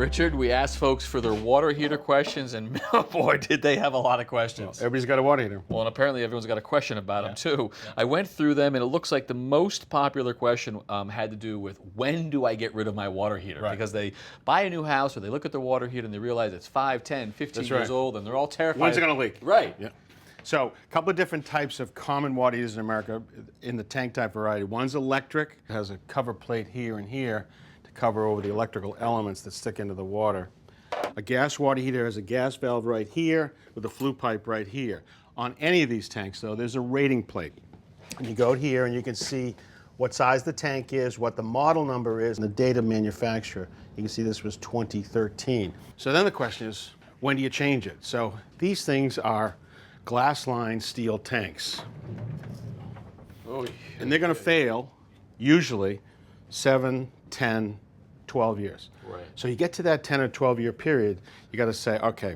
Richard, we asked folks for their water heater questions, and boy, did they have a lot of questions. Everybody's got a water heater. Well, and apparently everyone's got a question about them too. I went through them, and it looks like the most popular question had to do with when do I get rid of my water heater? Right. Because they buy a new house, or they look at their water heater, and they realize it's 5, 10, 15 years old, and they're all terrified. When's it going to leak? Right. Yeah. So a couple of different types of common water heaters in America in the tank type variety. One's electric. It has a cover plate here and here to cover over the electrical elements that stick into the water. A gas water heater has a gas valve right here with a flue pipe right here. On any of these tanks, though, there's a rating plate. And you go here and you can see what size the tank is, what the model number is, and the date of manufacturer. You can see this was 2013. So then the question is, when do you change it? So these things are glass-lined steel tanks. Oh, And they're going to fail, usually, 7, 10, 12 years. Right. So you get to that 10 or 12-year period, you got to say, okay,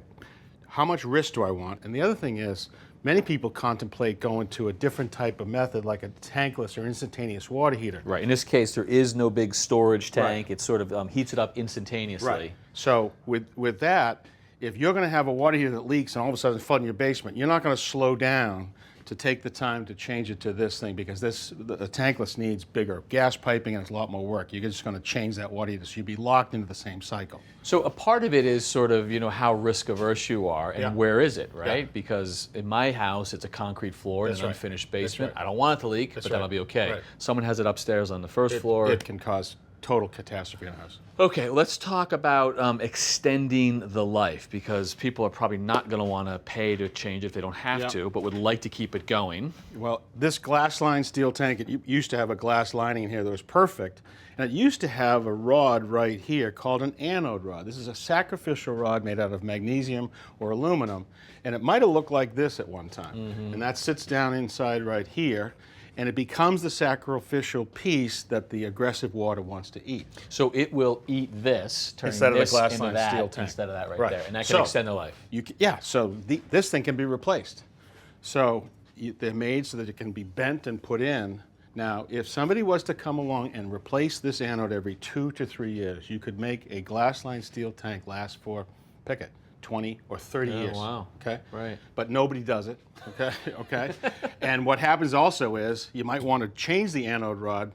how much risk do I want? And the other thing is, many people contemplate going to a different type of method, like a tankless or instantaneous water heater. Right. In this case, there is no big storage tank. Right. It sort of heats it up instantaneously. Right. So with that, if you're going to have a water heater that leaks and all of a sudden it's flooding your basement, you're not going to slow down to take the time to change it to this thing, because the tankless needs bigger gas piping and it's a lot more work. You're just going to change that water heater, so you'd be locked into the same cycle. So a part of it is sort of, how risk averse you are and where is it, right? Yeah. Because in my house, it's a concrete floor and That's an right. unfinished basement. That's right. I don't want it to leak, That's but that'll right. be okay. Right. Someone has it upstairs on the first floor. It can cause total catastrophe in a house. Okay, let's talk about extending the life, because people are probably not going to want to pay to change it if they don't have to, but would like to keep it going. Well, this glass-lined steel tank, it used to have a glass lining in here that was perfect, and it used to have a rod right here called an anode rod. This is a sacrificial rod made out of magnesium or aluminum, and it might have looked like this at one time. And that sits down inside right here, and it becomes the sacrificial piece that the aggressive water wants to eat. So it will eat this, turning Instead of the this into glass-lined that steel tank. instead of that right Right. there, and that can So, extend the life. So this thing can be replaced. So they're made so that it can be bent and put in. Now, if somebody was to come along and replace this anode every 2 to 3 years, you could make a glass-lined steel tank last for, pick it, 20 or 30 years. Wow. Okay? Right. But nobody does it. Okay? Okay? And what happens also is you might want to change the anode rod,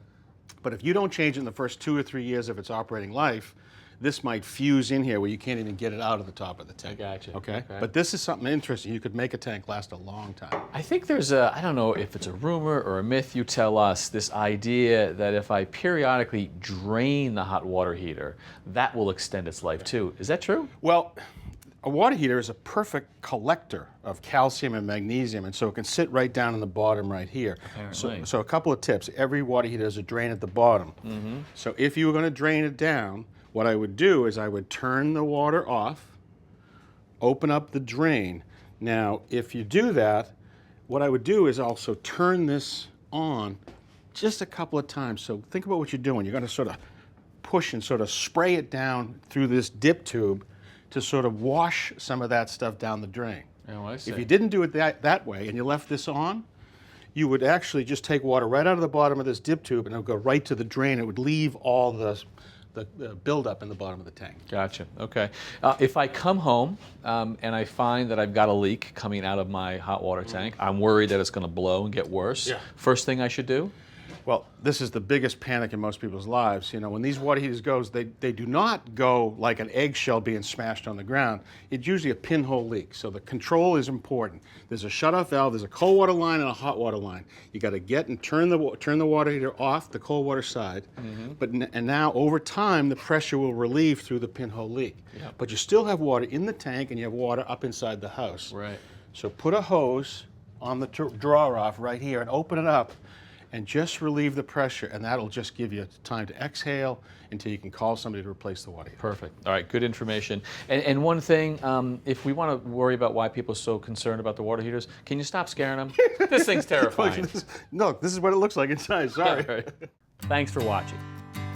but if you don't change it in the first 2 or 3 years of its operating life, this might fuse in here where you can't even get it out of the top of the tank. I gotcha. Okay? But this is something interesting. You could make a tank last a long time. I think there's I don't know if it's a rumor or a myth, you tell us, this idea that if I periodically drain the hot water heater, that will extend its life too. Is that true? Well, a water heater is a perfect collector of calcium and magnesium, and so it can sit right down in the bottom right here. Apparently. So a couple of tips. Every water heater has a drain at the bottom. So if you were going to drain it down, what I would do is I would turn the water off, open up the drain. Now, if you do that, what I would do is also turn this on just a couple of times. So think about what you're doing. You're going to sort of push and sort of spray it down through this dip tube to sort of wash some of that stuff down the drain. Oh, I see. If you didn't do it that way and you left this on, you would actually just take water right out of the bottom of this dip tube and it would go right to the drain. It would leave all the buildup in the bottom of the tank. Gotcha. Okay. If I come home and I find that I've got a leak coming out of my hot water tank, I'm worried that it's going to blow and get worse. Yeah. First thing I should do? Well, this is the biggest panic in most people's lives. When these water heaters go, they do not go like an eggshell being smashed on the ground. It's usually a pinhole leak. So the control is important. There's a shutoff valve, there's a cold water line and a hot water line. You got to get and turn the water heater off the cold water side. And now over time the pressure will relieve through the pinhole leak. Yep. But you still have water in the tank and you have water up inside the house. Right. So put a hose on the drawer off right here and open it up and just relieve the pressure, and that'll just give you time to exhale until you can call somebody to replace the water heater. Perfect. All right, good information. And one thing, if we want to worry about why people are so concerned about the water heaters, can you stop scaring them? This thing's terrifying. No, this is what it looks like inside, sorry. All right. Thanks for watching.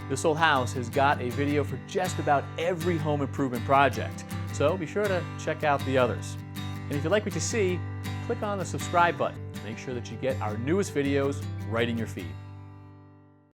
This Old House has got a video for just about every home improvement project, so be sure to check out the others. And if you like what you see, click on the subscribe button to make sure that you get our newest videos right in your feed.